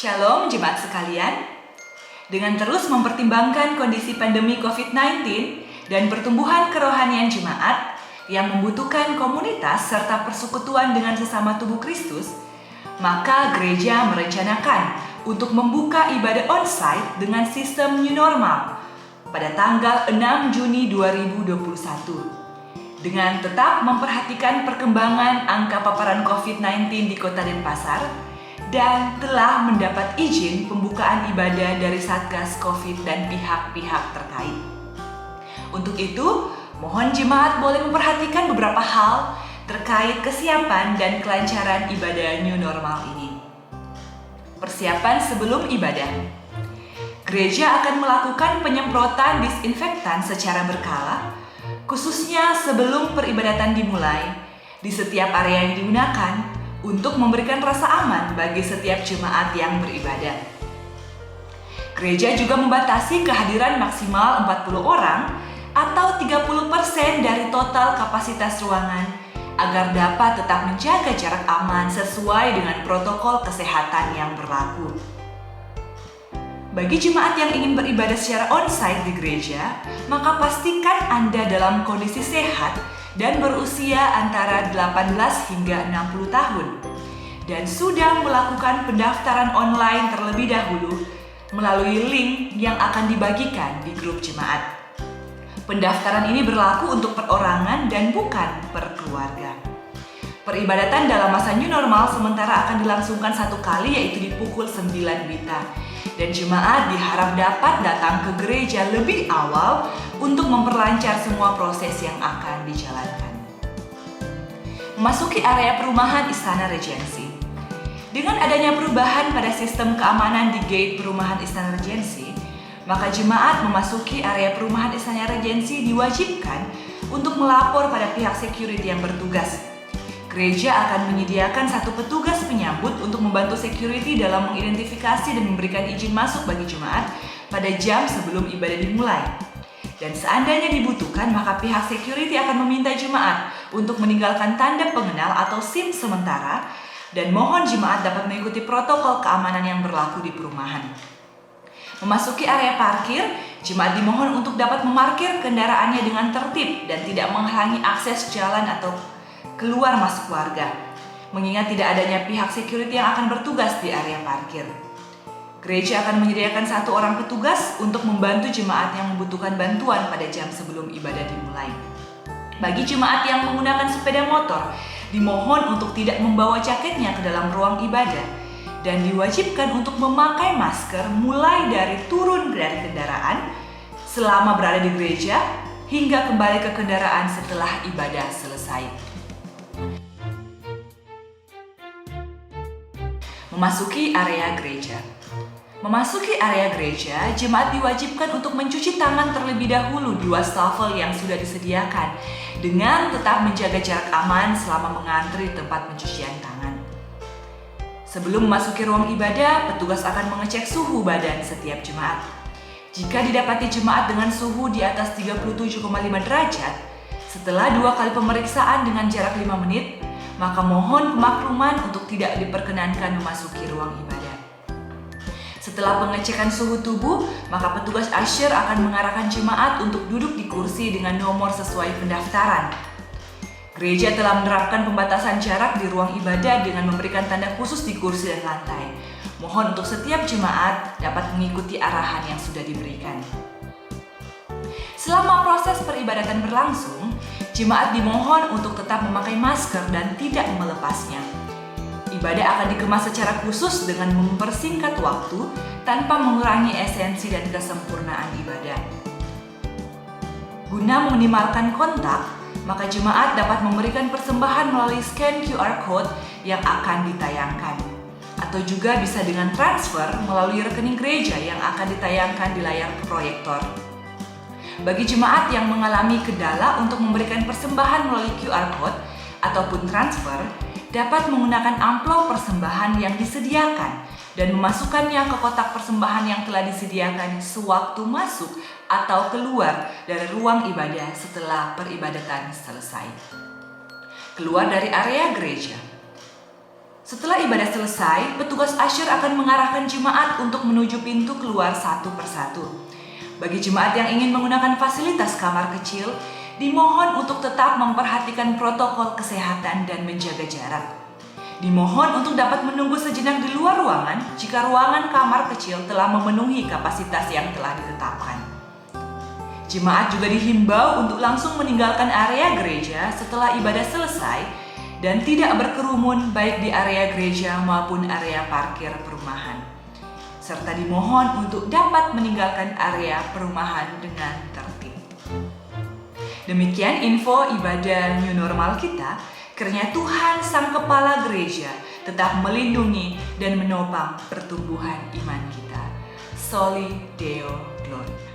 Shalom jemaat sekalian. Dengan terus mempertimbangkan kondisi pandemi COVID-19 dan pertumbuhan kerohanian jemaat yang membutuhkan komunitas serta persekutuan dengan sesama tubuh Kristus, maka gereja merencanakan untuk membuka ibadah onsite dengan sistem new normal pada tanggal 6 Juni 2021. Dengan tetap memperhatikan perkembangan angka paparan COVID-19 di Kota Denpasar, dan telah mendapat izin pembukaan ibadah dari Satgas COVID dan pihak-pihak terkait. Untuk itu, mohon jemaat boleh memperhatikan beberapa hal terkait kesiapan dan kelancaran ibadah new normal ini. Persiapan sebelum ibadah. Gereja akan melakukan penyemprotan disinfektan secara berkala, khususnya sebelum peribadatan dimulai, di setiap area yang digunakan, untuk memberikan rasa aman bagi setiap jemaat yang beribadah. Gereja juga membatasi kehadiran maksimal 40 orang atau 30% dari total kapasitas ruangan agar dapat tetap menjaga jarak aman sesuai dengan protokol kesehatan yang berlaku. Bagi jemaat yang ingin beribadah secara onsite di gereja, maka pastikan Anda dalam kondisi sehat dan berusia antara 18 hingga 60 tahun dan sudah melakukan pendaftaran online terlebih dahulu melalui link yang akan dibagikan di grup jemaat. Pendaftaran ini berlaku untuk perorangan dan bukan per keluarga. Peribadatan dalam masa new normal sementara akan dilangsungkan satu kali, yaitu di pukul 9 WITA. Dan jemaat diharap dapat datang ke gereja lebih awal untuk memperlancar semua proses yang akan dijalankan. Memasuki area perumahan Istana Regency. Dengan adanya perubahan pada sistem keamanan di gate perumahan Istana Regency, maka jemaat memasuki area perumahan Istana Regency diwajibkan untuk melapor pada pihak security yang bertugas. Gereja akan menyediakan satu petugas penyambut untuk membantu security dalam mengidentifikasi dan memberikan izin masuk bagi jemaat pada jam sebelum ibadah dimulai. Dan seandainya dibutuhkan, maka pihak security akan meminta jemaat untuk meninggalkan tanda pengenal atau SIM sementara dan mohon jemaat dapat mengikuti protokol keamanan yang berlaku di perumahan. Memasuki area parkir, jemaat dimohon untuk dapat memarkir kendaraannya dengan tertib dan tidak menghalangi akses jalan atau keluar masuk warga, mengingat tidak adanya pihak security yang akan bertugas di area parkir. Gereja akan menyediakan satu orang petugas untuk membantu jemaat yang membutuhkan bantuan pada jam sebelum ibadah dimulai. Bagi jemaat yang menggunakan sepeda motor, dimohon untuk tidak membawa jaketnya ke dalam ruang ibadah dan diwajibkan untuk memakai masker mulai dari turun dari kendaraan selama berada di gereja hingga kembali ke kendaraan setelah ibadah selesai. Memasuki area gereja. Memasuki area gereja, jemaat diwajibkan untuk mencuci tangan terlebih dahulu di wastafel yang sudah disediakan dengan tetap menjaga jarak aman selama mengantri tempat pencucian tangan. Sebelum memasuki ruang ibadah, petugas akan mengecek suhu badan setiap jemaat. Jika didapati jemaat dengan suhu di atas 37,5 derajat, setelah 2 kali pemeriksaan dengan jarak 5 menit, maka mohon pemakluman untuk tidak diperkenankan memasuki ruang ibadah. Setelah pengecekan suhu tubuh, maka petugas usher akan mengarahkan jemaat untuk duduk di kursi dengan nomor sesuai pendaftaran. Gereja telah menerapkan pembatasan jarak di ruang ibadah dengan memberikan tanda khusus di kursi dan lantai. Mohon untuk setiap jemaat dapat mengikuti arahan yang sudah diberikan. Selama proses peribadatan berlangsung, jemaat dimohon untuk tetap memakai masker dan tidak melepasnya. Ibadah akan dikemas secara khusus dengan mempersingkat waktu tanpa mengurangi esensi dan kesempurnaan ibadah. Guna meminimalkan kontak, maka jemaat dapat memberikan persembahan melalui scan QR code yang akan ditayangkan. Atau juga bisa dengan transfer melalui rekening gereja yang akan ditayangkan di layar proyektor. Bagi jemaat yang mengalami kendala untuk memberikan persembahan melalui QR code ataupun transfer, dapat menggunakan amplop persembahan yang disediakan dan memasukkannya ke kotak persembahan yang telah disediakan sewaktu masuk atau keluar dari ruang ibadah setelah peribadatan selesai. Keluar dari area gereja. Setelah ibadah selesai, petugas usher akan mengarahkan jemaat untuk menuju pintu keluar satu persatu. Bagi jemaat yang ingin menggunakan fasilitas kamar kecil, dimohon untuk tetap memperhatikan protokol kesehatan dan menjaga jarak. Dimohon untuk dapat menunggu sejenak di luar ruangan jika ruangan kamar kecil telah memenuhi kapasitas yang telah ditetapkan. Jemaat juga dihimbau untuk langsung meninggalkan area gereja setelah ibadah selesai dan tidak berkerumun baik di area gereja maupun area parkir perumahan. Serta dimohon untuk dapat meninggalkan area perumahan dengan tertib. Demikian info ibadah new normal kita. Kiranya Tuhan Sang Kepala Gereja tetap melindungi dan menopang pertumbuhan iman kita. Soli Deo Gloria.